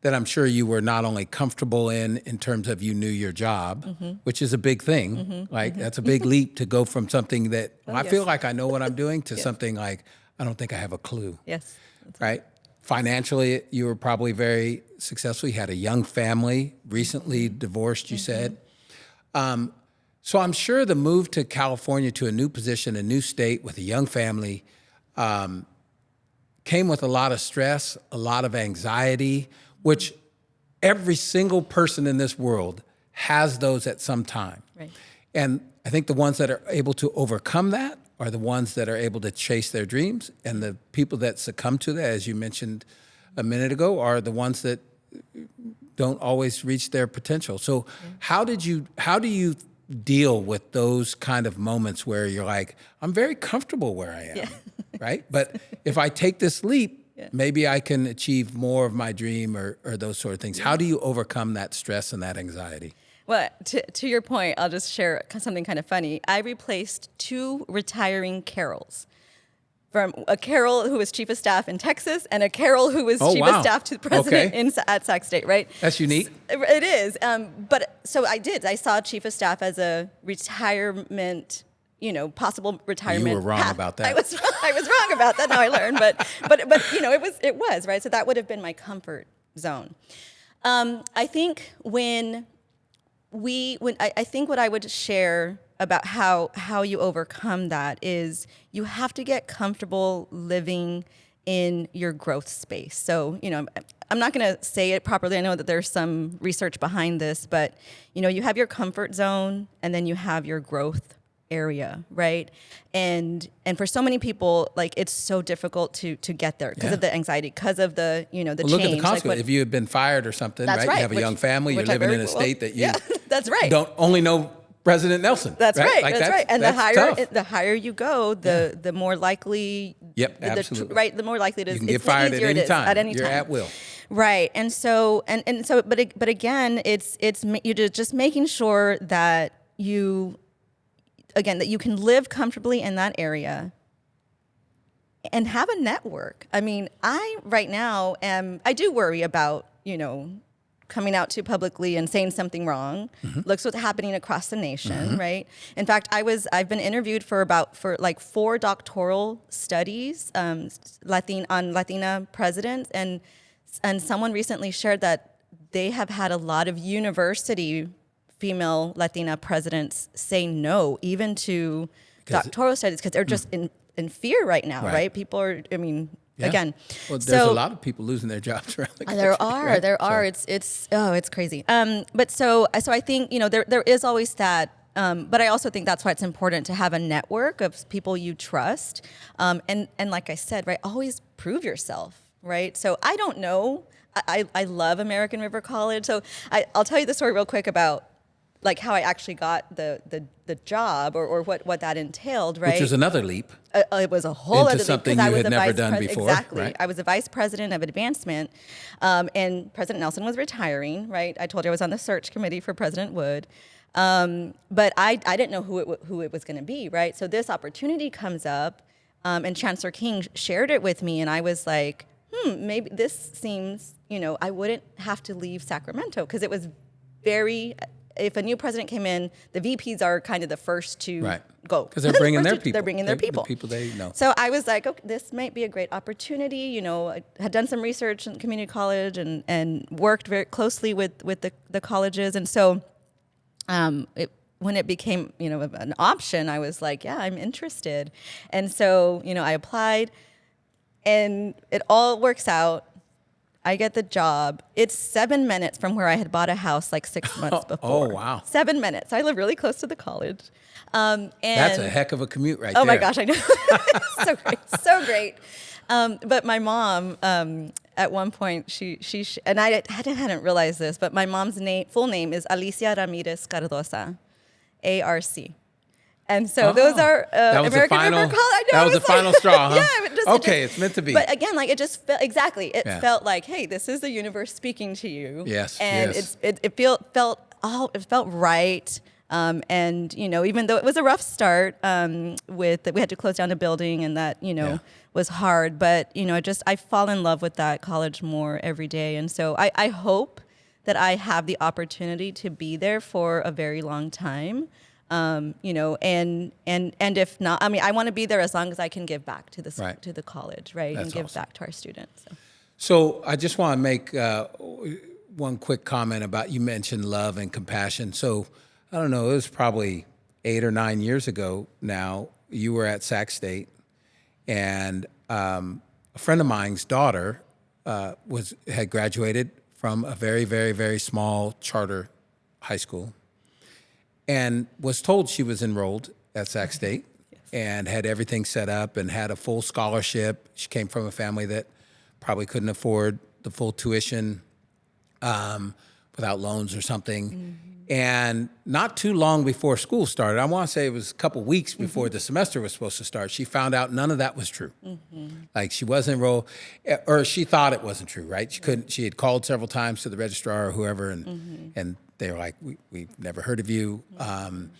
that I'm sure you were not only comfortable in terms of you knew your job, which is a big thing. That's a big leap to go from something that I feel like I know what I'm doing to something like I don't think I have a clue. Yes. Right? Financially, you were probably very successful. You had a young family, recently divorced, you said. So I'm sure the move to California to a new position, a new state with a young family, came with a lot of stress, a lot of anxiety, which every single person in this world has those at some time. Right. And I think the ones that are able to overcome that are the ones that are able to chase their dreams. And the people that succumb to that, as you mentioned a minute ago, are the ones that don't always reach their potential. So how do you deal with those kind of moments where you're like, I'm very comfortable where I am, right? But if I take this leap, maybe I can achieve more of my dream or those sort of things. How do you overcome that stress and that anxiety? Well, to your point, I'll just share something kind of funny. I replaced 2 retiring Carols. From a Carol who was chief of staff in Texas and a Carol who was chief of staff to the president at Sac State, right? That's unique. It is. But so I did. I saw chief of staff as a retirement, possible retirement. You were wrong about that. I was wrong about that. Now I learned, but it was right. So that would have been my comfort zone. I think I think what I would share about how you overcome that is you have to get comfortable living in your growth space. So, I'm not going to say it properly. I know that there's some research behind this, but, you have your comfort zone and then you have your growth area, right? And for so many people, like, it's so difficult to get there because of the anxiety, because of the, the change. Look at the consequence. If you had been fired or something, right? You have a young family, you're living in a state that you that's right. don't only know President Nelson. That's right. Like that's right. And tough. the higher you go, the more likely. Yep, absolutely. The more likely it is. You can get fired at any time. At any time. You're at will. Right. And so but again, it's you're just making sure that that you can live comfortably in that area and have a network. I mean, I do worry about, coming out too publicly and saying something wrong. Looks what's happening across the nation, right? In fact, I've been interviewed for 4 doctoral studies on Latina presidents, and someone recently shared that they have had a lot of university female Latina presidents say no, even to doctoral studies, because they're just in fear right now, right? People are, again. Well, there's a lot of people losing their jobs around the country. There are. It's crazy. But so I think, there is always that. But I also think that's why it's important to have a network of people you trust. And like I said, right, always prove yourself, right? So I don't know. I love American River College. So I'll tell you the story real quick about like how I actually got the job or what that entailed, right? Which was another leap. It was a whole other leap. Something you had never done before. Exactly. Right? I was the vice president of advancement, and President Nelson was retiring, right? I told you I was on the search committee for President Wood. But I didn't know who it was going to be, right? So this opportunity comes up, and Chancellor King shared it with me, and I was like, maybe this seems, I wouldn't have to leave Sacramento, because it was very if a new president came in, the VPs are kind of the first to go. Because they're bringing their people. They're bringing their people. The people they know. So I was like, okay, this might be a great opportunity. You know, I had done some research in community college and worked very closely with the colleges. And so when it became, you know, an option, I was like, yeah, I'm interested. And so, you know, I applied and it all works out. I get the job. It's 7 minutes from where I had bought a house like 6 months before. Oh, wow. 7 minutes. I live really close to the college. And that's a heck of a commute right there. Oh my gosh, I know. So great. So great. But my mom, at one point, she and I hadn't realized this, but my mom's full name is Alicia Ramirez Cardoza, ARC. And so those are American River College. I know, that was the final straw, huh? Yeah. Okay, it's meant to be. But again, like it just felt exactly. It felt like, hey, this is the universe speaking to you. Yes. And yes. it felt right. And you know, even though it was a rough start, we had to close down a building, and that was hard. But you know, I fall in love with that college more every day, and so I hope that I have the opportunity to be there for a very long time. You know, and if not, I mean, I want to be there as long as I can give back to the college, right, and give back to our students. So I just want to make one quick comment about, you mentioned love and compassion. So I don't know, it was probably 8 or 9 years ago now. You were at Sac State, and a friend of mine's daughter had graduated from a very, very, very small charter high school, and was told she was enrolled at Sac State and had everything set up and had a full scholarship. She came from a family that probably couldn't afford the full tuition without loans or something. Mm-hmm. And not too long before school started, I want to say it was a couple weeks before the semester was supposed to start, she found out none of that was true. Mm-hmm. Like she wasn't enrolled, or she thought it wasn't true, right? She couldn't. She had called several times to the registrar or whoever, and they were like, we've never heard of you. And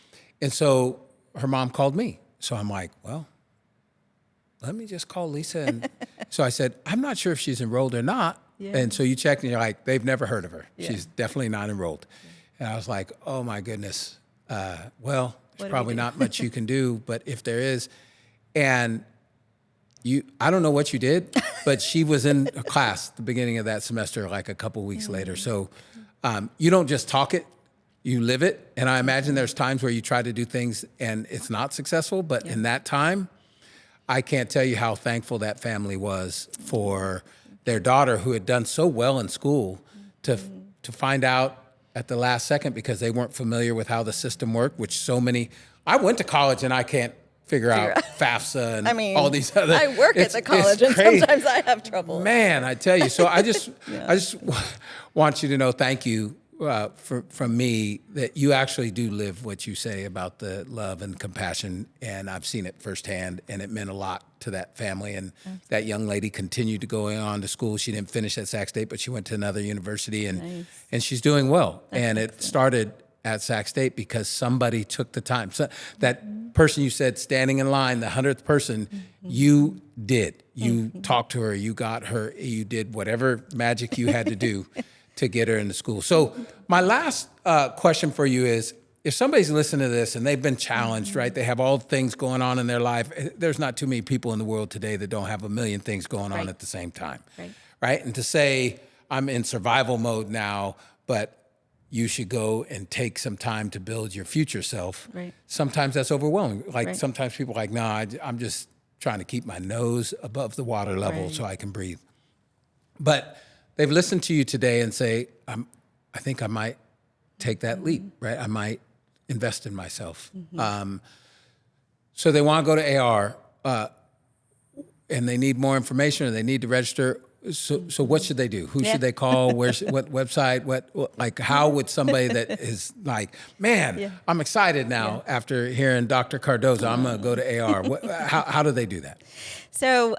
so her mom called me. So I'm like, well, let me just call Lisa. And so I said, I'm not sure if she's enrolled or not. Yeah. And so you checked and you're like, they've never heard of her. Yeah. She's definitely not enrolled. Yeah. And I was like, oh my goodness. Well, there's probably not much you can do, but if there is, and I don't know what you did, but she was in a class at the beginning of that semester, like a couple weeks later. So you don't just talk it, you live it. And I imagine there's times where you try to do things and it's not successful, but in that time, I can't tell you how thankful that family was for their daughter, who had done so well in school, to find out at the last second, because they weren't familiar with how the system worked, which I went to college and I can't figure out FAFSA and all these other. I work at the college and sometimes I have trouble. Man, I tell you. So I just want you to know, thank you from me, that you actually do live what you say about the love and compassion, and I've seen it firsthand, and it meant a lot to that family. And that young lady continued to go on to school. She didn't finish at Sac State, but she went to another university, and she's doing well. And it started at Sac State because somebody took the time. So that person you said standing in line, the 100th person, you did. You talked to her, you got her, you did whatever magic you had to do to get her into school. So my last question for you is, if somebody's listening to this and they've been challenged, right? They have all things going on in their life. There's not too many people in the world today that don't have a million things going on at the same time, right? And to say, I'm in survival mode now, but you should go and take some time to build your future self. Right. Sometimes that's overwhelming. Like sometimes people are like, no, I'm just trying to keep my nose above the water level so I can breathe. But they've listened to you today and say, I think I might take that leap, right? I might invest in myself. So they want to go to AR and they need more information, or they need to register. So what should they do? Who should they call? What website? How would somebody that is like, man, I'm excited now after hearing Dr. Cardoza, I'm going to go to AR. How do they do that? So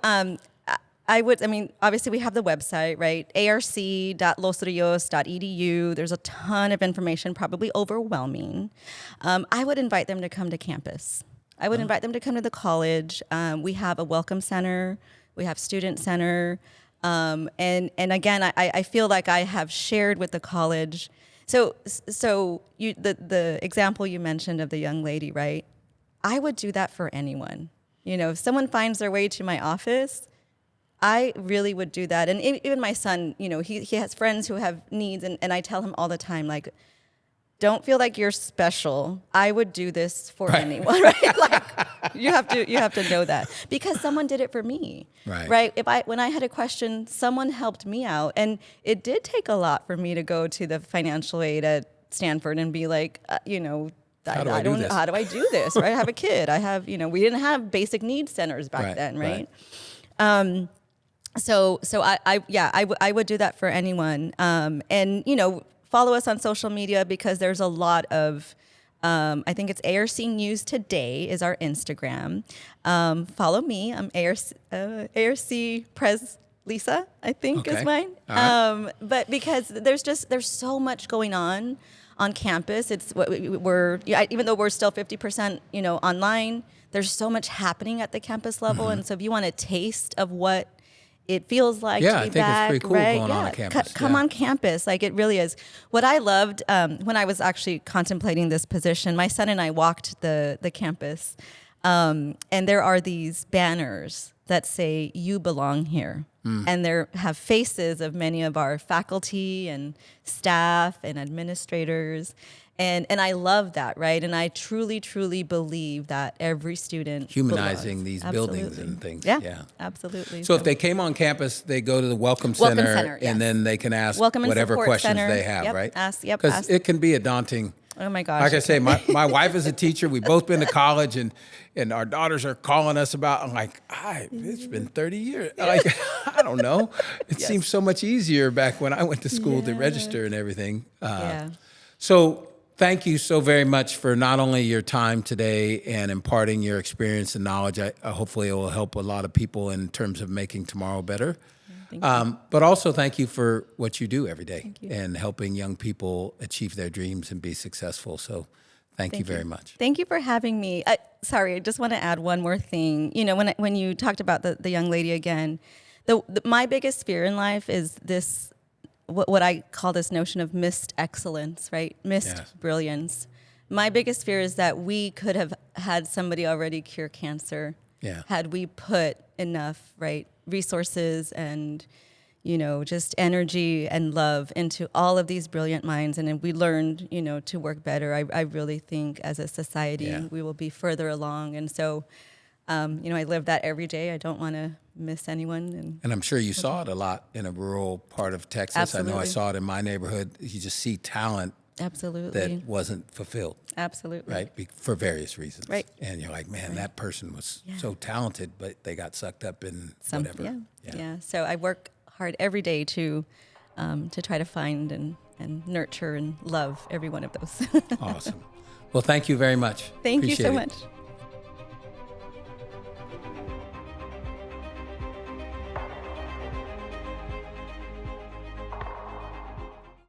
obviously we have the website, right? arc.losrios.edu. There's a ton of information, probably overwhelming. I would invite them to come to campus. I would invite them to come to the college. We have a welcome center. We have student center. And again, I feel like I have shared with the college So the example you mentioned of the young lady, right? I would do that for anyone. If someone finds their way to my office, I really would do that. And even my son, he has friends who have needs, and I tell him all the time, like, don't feel like you're special. I would do this for anyone, right? Like, you have to know that, because someone did it for me, right? When I had a question, someone helped me out, and it did take a lot for me to go to the financial aid at Stanford and be like, how do I do this, right? I have a kid. I have, we didn't have basic needs centers back then, right? So I would do that for anyone, and follow us on social media, because there's a lot of, I think it's ARC News Today is our Instagram. Follow me. I'm ARC Pres Lisa, I think is mine. Right. But because there's so much going on campus. Even though we're still 50%, online, there's so much happening at the campus level. And so if you want a taste of what it feels like to be back, I think it's pretty cool going on campus. Come on campus. Like, it really is. What I loved when I was actually contemplating this position, my son and I walked the campus, and there are these banners that say, "You belong here." And there have faces of many of our faculty and staff and administrators. And I love that, right? And I truly, truly believe that every student humanizing belongs. these Absolutely. buildings and things. Yeah, absolutely. So if they came on campus, they go to the Welcome Center, and then they can ask whatever questions they have, right? Because it can be a daunting. Oh my gosh. Like I say, my wife is a teacher. We've both been to college, and our daughters are calling us about. I'm like, it's been 30 years. Like, I don't know. It seems so much easier back when I went to school to register and everything. So thank you so very much for not only your time today and imparting your experience and knowledge. Hopefully it will help a lot of people in terms of making tomorrow better. But also thank you for what you do every day and helping young people achieve their dreams and be successful. So thank you very much. Thank you for having me. Sorry, I just want to add one more thing. When you talked about the young lady again, my biggest fear in life is this, what I call this notion of missed excellence, right? Missed brilliance. My biggest fear is that we could have had somebody already cure cancer had we put enough, resources and, just energy and love into all of these brilliant minds. And if we learned, to work better, I really think as a society, we will be further along. And so, I live that every day. I don't want to miss anyone. And I'm sure you saw it a lot in a rural part of Texas. Absolutely. I know I saw it in my neighborhood. You just see talent that wasn't fulfilled. Absolutely. Right? For various reasons. Right. And you're like, man, that person was so talented, but they got sucked up in whatever. Yeah. So I work hard every day to try to find and nurture and love every one of those. Awesome. Well, thank you very much. Thank you so Appreciate it. much.